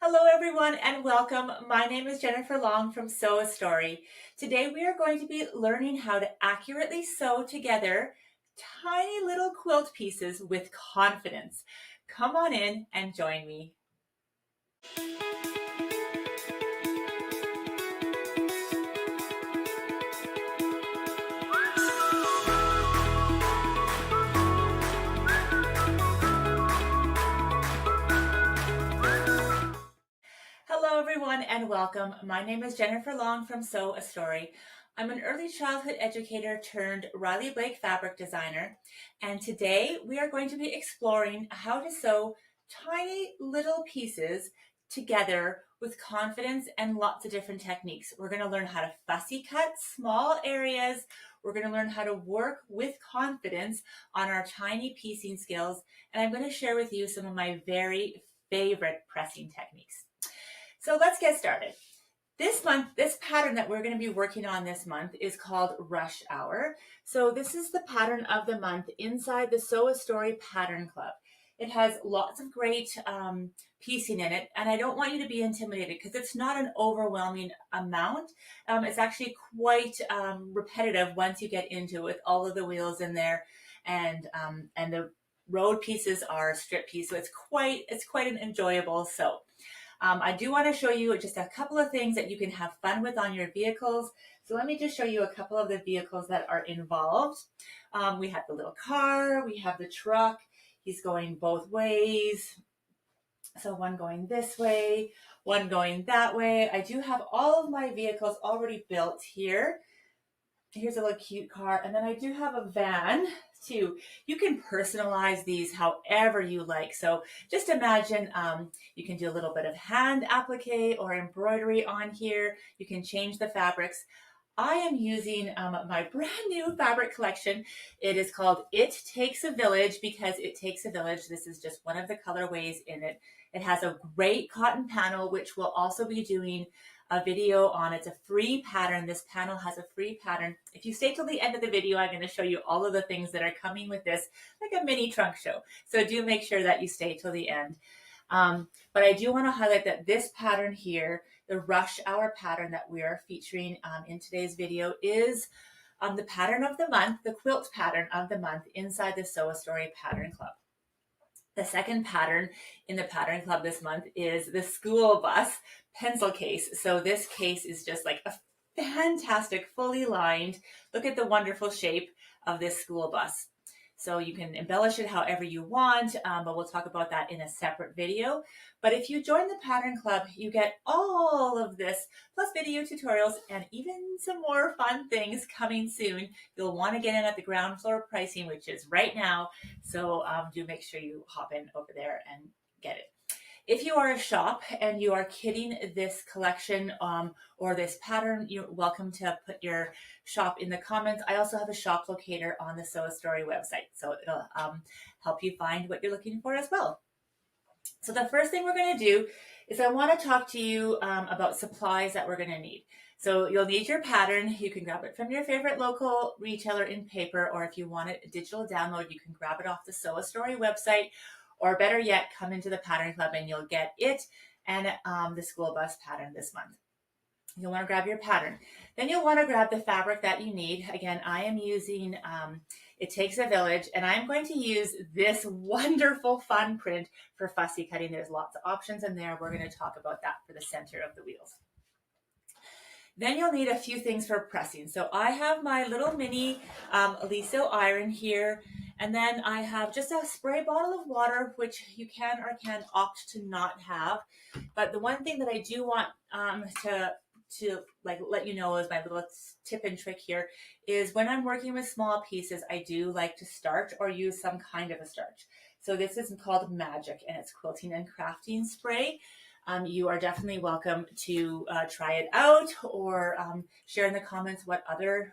Hello everyone and welcome. My name is Jennifer Long from Sew a Story. Today we are going to be learning how to accurately sew together tiny little quilt pieces with confidence. Come on in and join me. Hello everyone and welcome. My name is Jennifer Long from Sew a Story. I'm an early childhood educator turned Riley Blake fabric designer, and today we are going to be exploring how to sew tiny little pieces together with confidence and lots of different techniques. We're going to learn how to fussy cut small areas. We're going to learn how to work with confidence on our tiny piecing skills, and I'm going to share with you some of my very favorite pressing techniques. So let's get started. This month, this pattern that we're going to be working on this month is called Rush Hour. So this is the pattern of the month inside the Sew a Story Pattern Club. It has lots of great piecing in it, and I don't want you to be intimidated because it's not an overwhelming amount. It's actually quite repetitive once you get into it with all of the wheels in there, and the road pieces are strip piece, so it's quite an enjoyable sew. I do want to show you just a couple of things that you can have fun with on your vehicles. So let me just show you a couple of the vehicles that are involved. We have the little car, we have the truck. He's going both ways. So one going this way, one going that way. I do have all of my vehicles already built here. Here's a little cute car, and then I do have a van too. You can personalize these however you like. So just imagine you can do a little bit of hand applique or embroidery on here. You can change the fabrics. I am using my brand new fabric collection. It is called It Takes a Village because it takes a village. This is just one of the colorways in it. It has a great cotton panel, which we'll also be doing a video on. It's a free pattern. This panel has a free pattern. If you stay till the end of the video, I'm going to show you all of the things that are coming with this, like a mini trunk show. So do make sure that you stay till the end. But I do want to highlight that this pattern here, the Rush Hour pattern that we are featuring in today's video, is the pattern of the month, the quilt pattern of the month inside the Sew a Story Pattern Club. The second pattern in the Pattern Club this month is the school bus pencil case. So this case is just like a fantastic, fully lined. Look at the wonderful shape of this school bus. So you can embellish it however you want, but we'll talk about that in a separate video. But if you join the Pattern Club, you get all of this, plus video tutorials, and even some more fun things coming soon. You'll want to get in at the ground floor pricing, which is right now. So do make sure you hop in over there and get it. If you are a shop and you are kitting this collection or this pattern, you're welcome to put your shop in the comments. I also have a shop locator on the Sew a Story website, so it'll help you find what you're looking for as well. So the first thing we're going to do is I want to talk to you about supplies that we're going to need. So you'll need your pattern. You can grab it from your favorite local retailer in paper, or if you want it a digital download, you can grab it off the Sew a Story website. Or better yet, come into the Pattern Club and you'll get it and the school bus pattern this month. You'll want to grab your pattern. Then you'll want to grab the fabric that you need. Again, I am using It Takes a Village, and I'm going to use this wonderful fun print for fussy cutting. There's lots of options in there. We're going to talk about that for the center of the wheels. Then you'll need a few things for pressing. So I have my little mini Aliso iron here. And then I have just a spray bottle of water, which you can or can opt to not have. But the one thing that I do want to let you know is my little tip and trick here is when I'm working with small pieces, I do like to starch or use some kind of a starch. So this is called Magic, and it's quilting and crafting spray. You are definitely welcome to try it out or share in the comments what other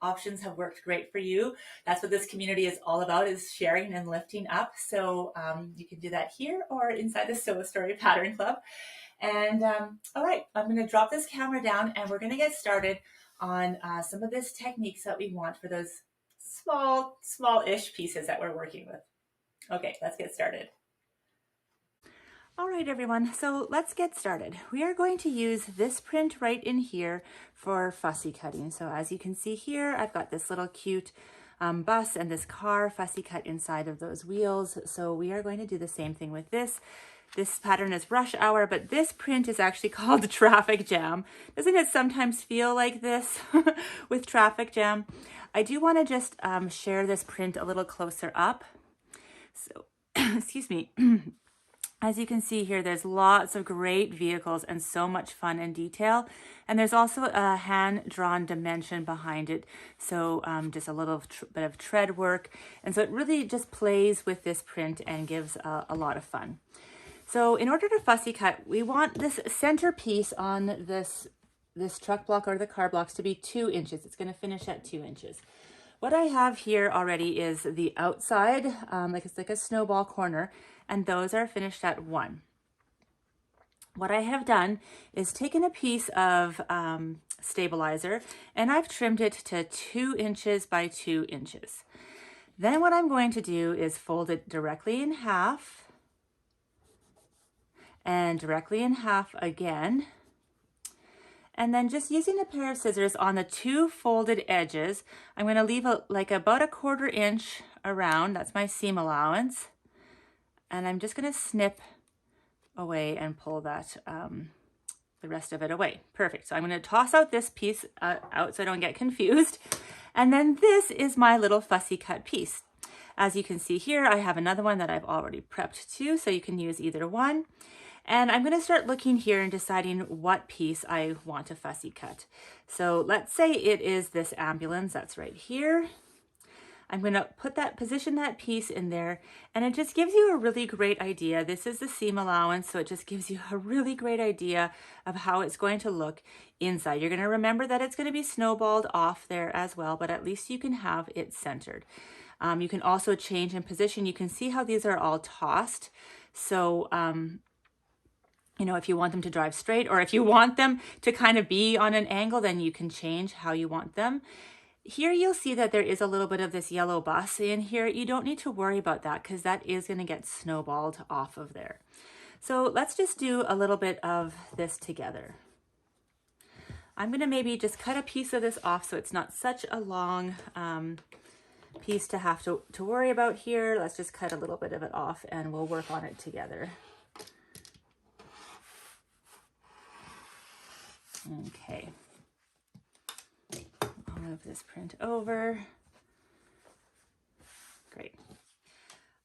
options have worked great for you. That's what this community is all about, is sharing and lifting up. So you can do that here or inside the Sew a Story Pattern Club. And all right, I'm going to drop this camera down and we're going to get started on some of this techniques that we want for those small-ish pieces that we're working with. Okay, let's get started. All right, everyone, so let's get started. We are going to use this print right in here for fussy cutting. So as you can see here, I've got this little cute bus and this car fussy cut inside of those wheels. So we are going to do the same thing with this. This pattern is rush hour, but this print is actually called traffic jam. Doesn't it sometimes feel like this with traffic jam? I do want to just share this print a little closer up. So, excuse me. As you can see here, there's lots of great vehicles and so much fun and detail. And there's also a hand-drawn dimension behind it. So just a little bit of tread work. And so it really just plays with this print and gives a lot of fun. So in order to fussy cut, we want this center piece on this truck block or the car blocks to be 2 inches. It's going to finish at 2 inches. What I have here already is the outside, it's like a snowball corner, and those are finished at 1. What I have done is taken a piece of stabilizer and I've trimmed it to 2 inches by 2 inches. Then what I'm going to do is fold it directly in half and directly in half again. And then just using a pair of scissors on the 2 folded edges, I'm going to leave about 1/4 inch around. That's my seam allowance. And I'm just going to snip away and pull that, the rest of it away. Perfect. So I'm going to toss out this piece out so I don't get confused. And then this is my little fussy cut piece. As you can see here, I have another one that I've already prepped too, so you can use either one. And I'm going to start looking here and deciding what piece I want to fussy cut. So let's say it is this ambulance that's right here. I'm going to position that piece in there, and it just gives you a really great idea. This is the seam allowance, so it just gives you a really great idea of how it's going to look inside. You're going to remember that it's going to be snowballed off there as well, but at least you can have it centered. You can also change in position. You can see how these are all tossed. So, you know, if you want them to drive straight or if you want them to kind of be on an angle, then you can change how you want them. Here you'll see that there is a little bit of this yellow bus in here. You don't need to worry about that because that is going to get snowballed off of there. So let's just do a little bit of this together. I'm going to maybe just cut a piece of this off so it's not such a long piece to have to worry about here. Let's just cut a little bit of it off and we'll work on it together. Okay. I'll move this print over. Great.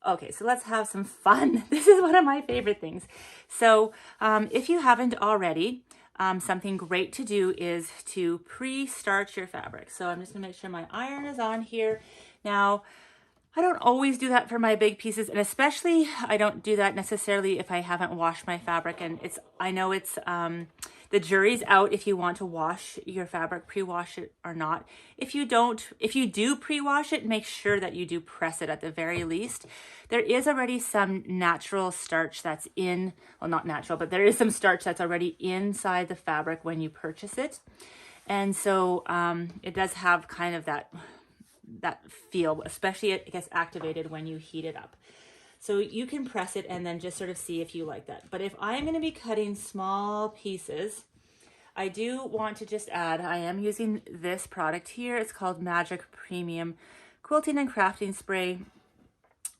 Okay, so let's have some fun. This is one of my favorite things. So if you haven't already, something great to do is to pre-starch your fabric. So I'm just gonna make sure my iron is on here. Now, I don't always do that for my big pieces, and especially I don't do that necessarily if I haven't washed my fabric, and I know it's the jury's out if you want to wash your fabric, pre-wash it or not. If you do pre-wash it, make sure that you do press it at the very least. There is already some natural starch that's in, well, not natural, but there is some starch that's already inside the fabric when you purchase it. And so it does have kind of that feel, especially it gets activated when you heat it up. So you can press it and then just sort of see if you like that. But if I'm going to be cutting small pieces, I do want to just add, I am using this product here. It's called Magic Premium Quilting and Crafting Spray.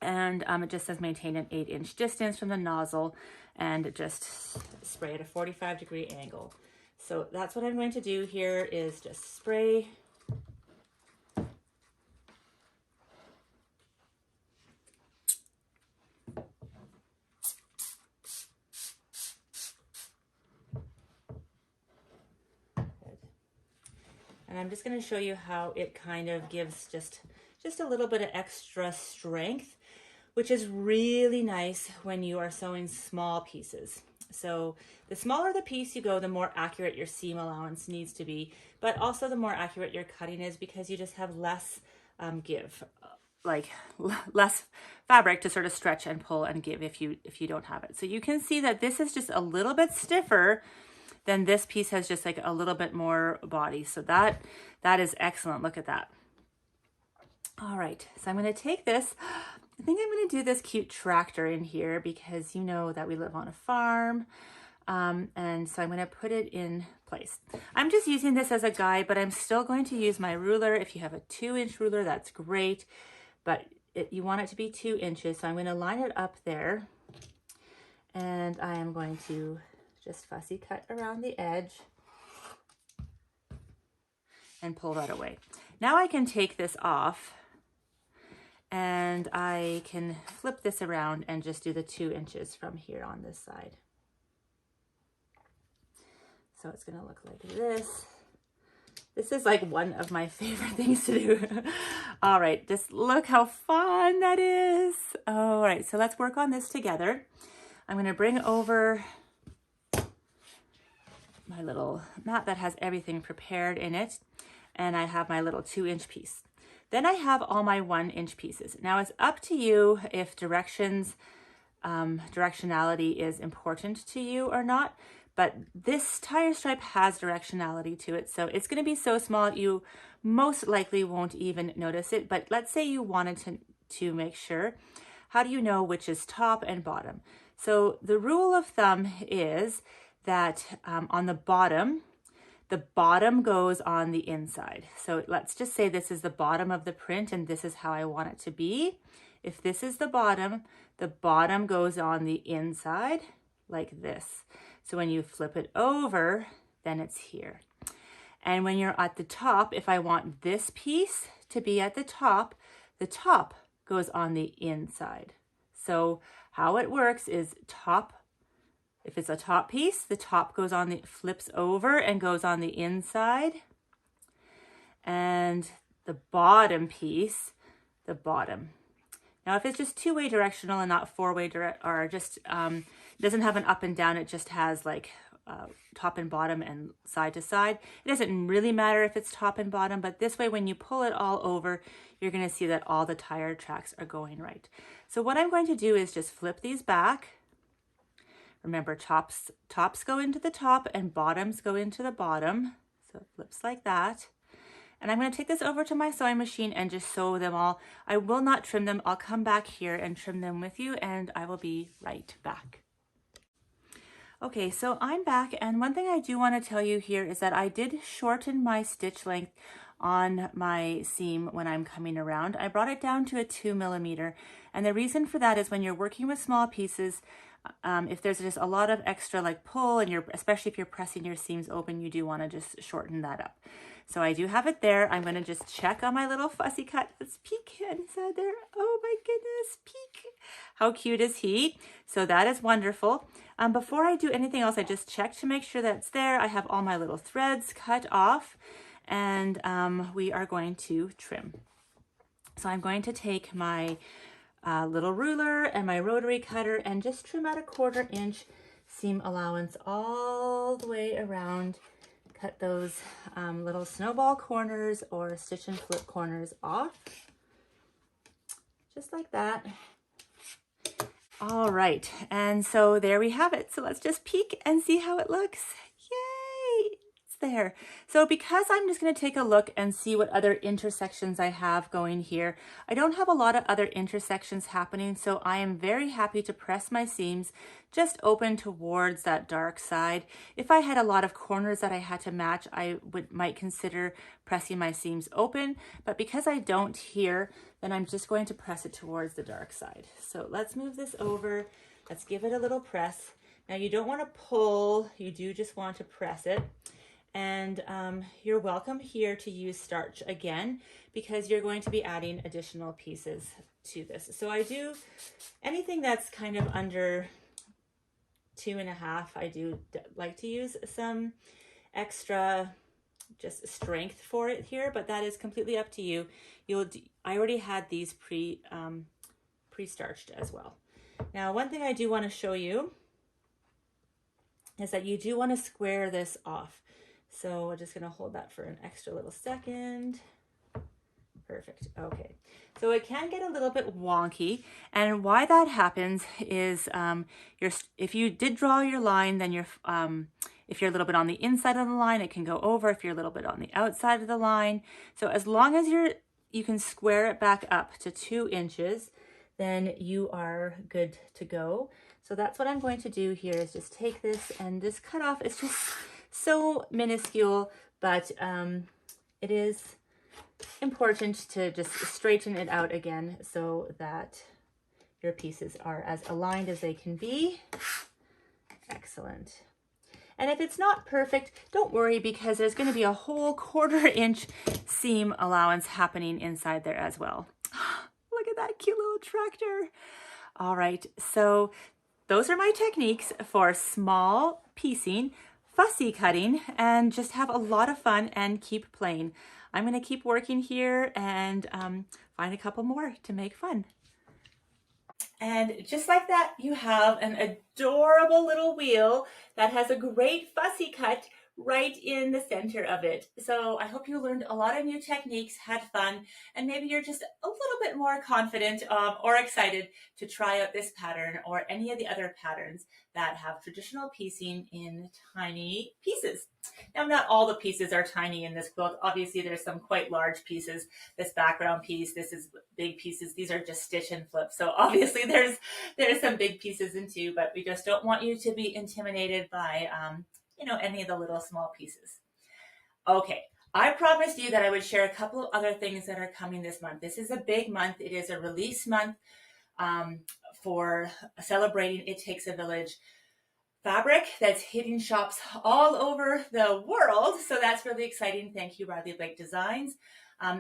And it just says maintain an 8-inch distance from the nozzle and just spray at a 45-degree angle. So that's what I'm going to do here is just spray. And I'm just going to show you how it kind of gives just a little bit of extra strength, which is really nice when you are sewing small pieces. So the smaller the piece you go, the more accurate your seam allowance needs to be, but also the more accurate your cutting is because you just have less less fabric to sort of stretch and pull and give if you don't have it. So you can see that this is just a little bit stiffer. Then this piece has just like a little bit more body. So that is excellent. Look at that. All right, so I'm going to take this I think I'm going to do this cute tractor in here because you know that we live on a farm. And so I'm going to put it in place. I'm just using this as a guide, but I'm still going to use my ruler. If you have a 2-inch ruler, that's great, but you want it to be 2 inches. So I'm going to line it up there, and I am going to just fussy cut around the edge and pull that away. Now I can take this off, and I can flip this around and just do the 2 inches from here on this side. So it's going to look like this. This is like one of my favorite things to do. All right, just look how fun that is. All right, so let's work on this together. I'm going to bring over my little mat that has everything prepared in it, and I have my little 2-inch piece. Then I have all my 1-inch pieces. Now it's up to you if directionality is important to you or not. But this tire stripe has directionality to it, so it's going to be so small you most likely won't even notice it. But let's say you wanted to make sure. How do you know which is top and bottom? So the rule of thumb is that on the bottom goes on the inside. So let's just say this is the bottom of the print and this is how I want it to be. If this is the bottom goes on the inside like this. So when you flip it over, then it's here. And when you're at the top, if I want this piece to be at the top goes on the inside. So how it works is if it's a top piece, the top flips over and goes on the inside. And the bottom piece, the bottom. Now, if it's just 2-way directional and not 4-way or just doesn't have an up and down, it just has like top and bottom and side to side. It doesn't really matter if it's top and bottom, but this way, when you pull it all over, you're going to see that all the tire tracks are going right. So what I'm going to do is just flip these back. Remember, tops go into the top and bottoms go into the bottom. So it flips like that. And I'm going to take this over to my sewing machine and just sew them all. I will not trim them. I'll come back here and trim them with you, and I will be right back. Okay, so I'm back, and one thing I do want to tell you here is that I did shorten my stitch length on my seam when I'm coming around. I brought it down to a 2 millimeter, and the reason for that is when you're working with small pieces, if there's just a lot of extra like pull, and especially if you're pressing your seams open, you do want to just shorten that up. So I do have it there. I'm going to just check on my little fussy cut. Let's peek inside there. Oh my goodness, peek. How cute is he? So that is wonderful. Before I do anything else, I just check to make sure that it's there. I have all my little threads cut off, and we are going to trim. So I'm going to take my little ruler and my rotary cutter and just trim out a 1/4 inch seam allowance all the way around. Cut those little snowball corners or stitch and flip corners off, just like that. All right, and so there we have it. So let's just peek and see how it looks. Yay, it's there. So because I'm just going to take a look and see what other intersections I have going here, I don't have a lot of other intersections happening, so I am very happy to press my seams just open towards that dark side. If I had a lot of corners that I had to match, I might consider pressing my seams open, but because I don't here, then I'm just going to press it towards the dark side. So let's move this over. Let's give it a little press. Now you don't want to pull, you do just want to press it. And you're welcome here to use starch again, because you're going to be adding additional pieces to this. So I do anything that's kind of under 2.5, I do like to use some extra just strength for it here, but that is completely up to you. I already had these pre-starched as well. Now, one thing I do want to show you is that you do want to square this off. So we're just going to hold that for an extra little second. Perfect. Okay. So it can get a little bit wonky, and why that happens is if you did draw your line, then if you're a little bit on the inside of the line, it can go over. If you're a little bit on the outside of the line, so as long as you can square it back up to 2 inches, then you are good to go. So that's what I'm going to do here, is just take this, and this cutoff is just so minuscule, but it is important to just straighten it out again so that your pieces are as aligned as they can be. Excellent. And if it's not perfect, don't worry, because there's going to be a whole 1/4 inch seam allowance happening inside there as well. Look at that cute little tractor. All right, so those are my techniques for small piecing, fussy cutting, and just have a lot of fun and keep playing. I'm going to keep working here and find a couple more to make fun. And just like that, you have an adorable little wheel that has a great fussy cut right in the center of it. So I hope you learned a lot of new techniques, had fun, and maybe you're just a little bit more confident or excited to try out this pattern or any of the other patterns that have traditional piecing in tiny pieces. Now, not all the pieces are tiny in this quilt. Obviously, there's some quite large pieces. This background piece, this is big pieces. These are just stitch and flip. So obviously there's some big pieces in too, but we just don't want you to be intimidated by, any of the little small pieces. Okay. I promised you that I would share a couple of other things that are coming this month. This is a big month. It is a release month for celebrating It Takes a Village fabric that's hitting shops all over the world. So that's really exciting. Thank you, Riley Blake Designs.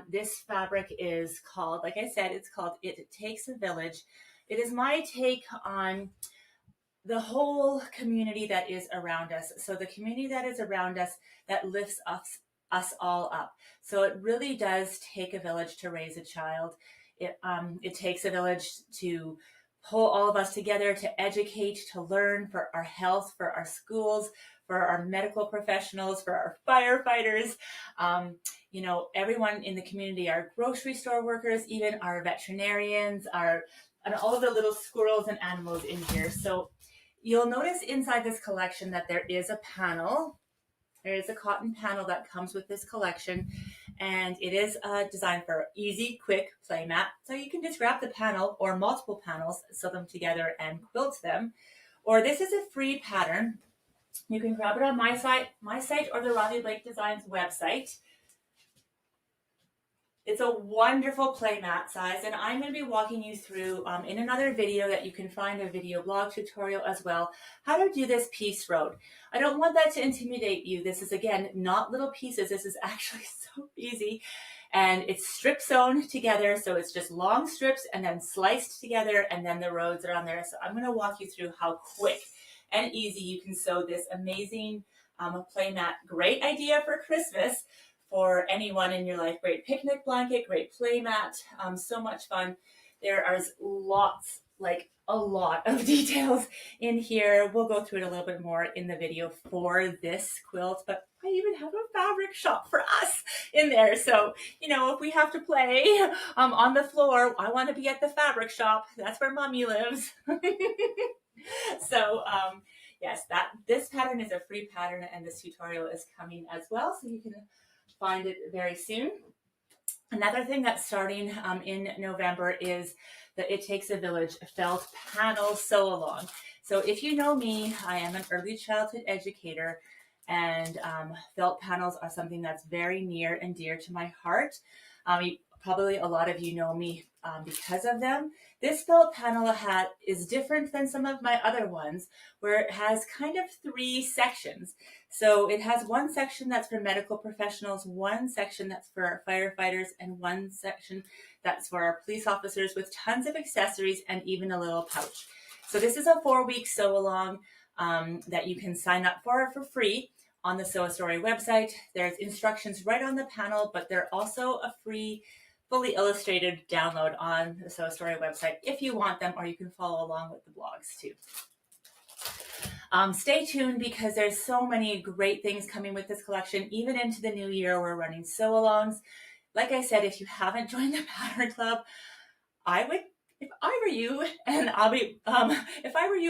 This fabric is called, like I said, it's called It Takes a Village. It is my take on the whole community that is around us. So the community that is around us that lifts us all up. So it really does take a village to raise a child. It takes a village to pull all of us together, to educate, to learn, for our health, for our schools, for our medical professionals, for our firefighters, everyone in the community, our grocery store workers, even our veterinarians, and all of the little squirrels and animals in here. So you'll notice inside this collection that there is a panel. There is a cotton panel that comes with this collection, and it is designed for easy, quick play mat. So you can just grab the panel or multiple panels, sew them together and quilt them. Or this is a free pattern. You can grab it on my site or the Riley Blake Designs website. It's a wonderful playmat size, and I'm going to be walking you through in another video that you can find a video blog tutorial as well, how to do this piece road. I don't want that to intimidate you. This is, again, not little pieces. This is actually so easy, and it's strip sewn together, so it's just long strips and then sliced together, and then the roads are on there. So I'm going to walk you through how quick and easy you can sew this amazing playmat. Great idea for Christmas. For anyone in your life, great picnic blanket, great play mat, so much fun. There are a lot of details in here. We'll go through it a little bit more in the video for this quilt, but I even have a fabric shop for us in there. So, if we have to play on the floor, I want to be at the fabric shop. That's where Mommy lives. So, yes, this pattern is a free pattern, and this tutorial is coming as well, so you can find it very soon. Another thing that's starting in November is the It Takes a Village felt panel sew along. So if you know me, I am an early childhood educator, and felt panels are something that's very near and dear to my heart. Probably a lot of you know me because of them. This felt panel hat is different than some of my other ones, where it has kind of 3 sections. So it has one section that's for medical professionals, one section that's for our firefighters, and one section that's for our police officers, with tons of accessories and even a little pouch. So this is a 4-week sew along that you can sign up for free on the Sew a Story website. There's instructions right on the panel, but they're also a free fully illustrated download on the Sew a Story website if you want them, or you can follow along with the blogs too. Stay tuned, because there's so many great things coming with this collection. Even into the new year, we're running sew-alongs. Like I said, if you haven't joined the Pattern Club, if I were you,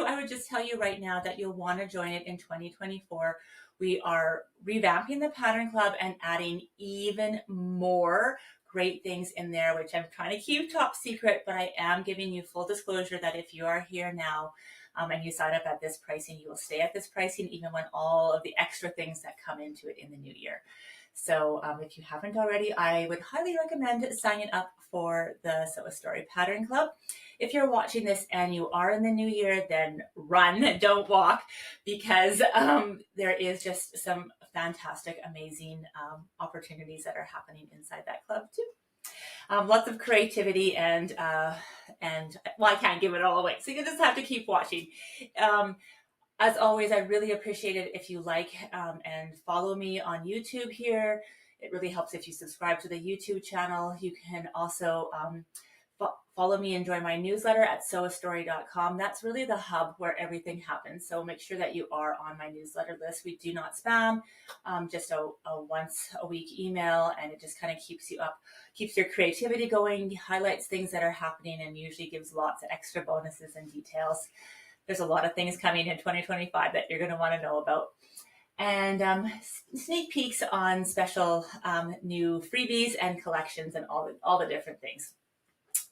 I would just tell you right now that you'll want to join it in 2024. We are revamping the Pattern Club and adding even more great things in there, which I'm trying to keep top secret, but I am giving you full disclosure that if you are here now and you sign up at this pricing, you will stay at this pricing even when all of the extra things that come into it in the new year. So if you haven't already, I would highly recommend signing up for the Sew a Story Pattern Club. If you're watching this and you are in the new year, then run, don't walk, because there is just some fantastic, amazing opportunities that are happening inside that club too. Lots of creativity and well, I can't give it all away, so you just have to keep watching. As always, I really appreciate it if you like and follow me on YouTube here. It really helps if you subscribe to the YouTube channel. You can also follow me and join my newsletter at sewastory.com. That's really the hub where everything happens. So make sure that you are on my newsletter list. We do not spam, just a once a week email, and it just kind of keeps you up, keeps your creativity going, highlights things that are happening, and usually gives lots of extra bonuses and details. There's a lot of things coming in 2025 that you're going to want to know about. And sneak peeks on special new freebies and collections and all the different things.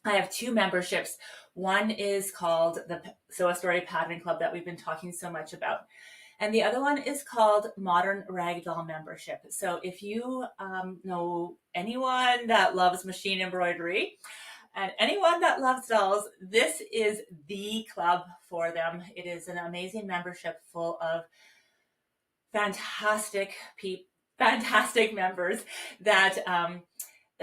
I have 2 memberships. One is called the Sew a Story Pattern Club that we've been talking so much about. And the other one is called Modern Ragdoll Membership. So if you know anyone that loves machine embroidery, and anyone that loves dolls, this is the club for them. It is an amazing membership full of fantastic members that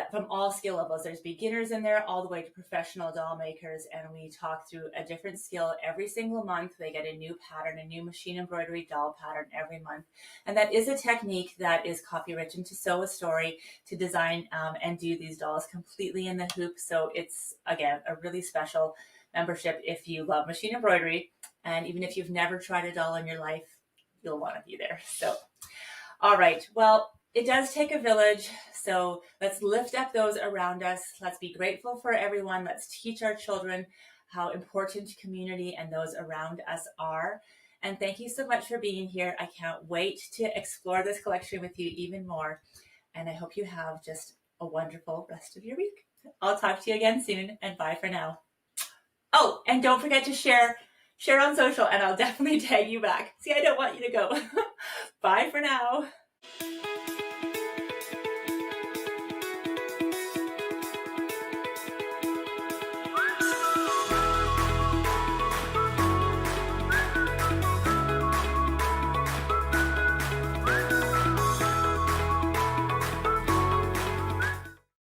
from all skill levels. There's beginners in there all the way to professional doll makers, and we talk through a different skill every single month. They get a new pattern, a new machine embroidery doll pattern every month, and that is a technique that is copywritten to sew a story, to design and do these dolls completely in the hoop. So it's, again, a really special membership if you love machine embroidery, and even if you've never tried a doll in your life, you'll want to be there. So all right, well, it does take a village, so let's lift up those around us. Let's be grateful for everyone. Let's teach our children how important community and those around us are. And thank you so much for being here. I can't wait to explore this collection with you even more. And I hope you have just a wonderful rest of your week. I'll talk to you again soon, and bye for now. Oh, and don't forget to share on social, and I'll definitely tag you back. See, I don't want you to go. Bye for now.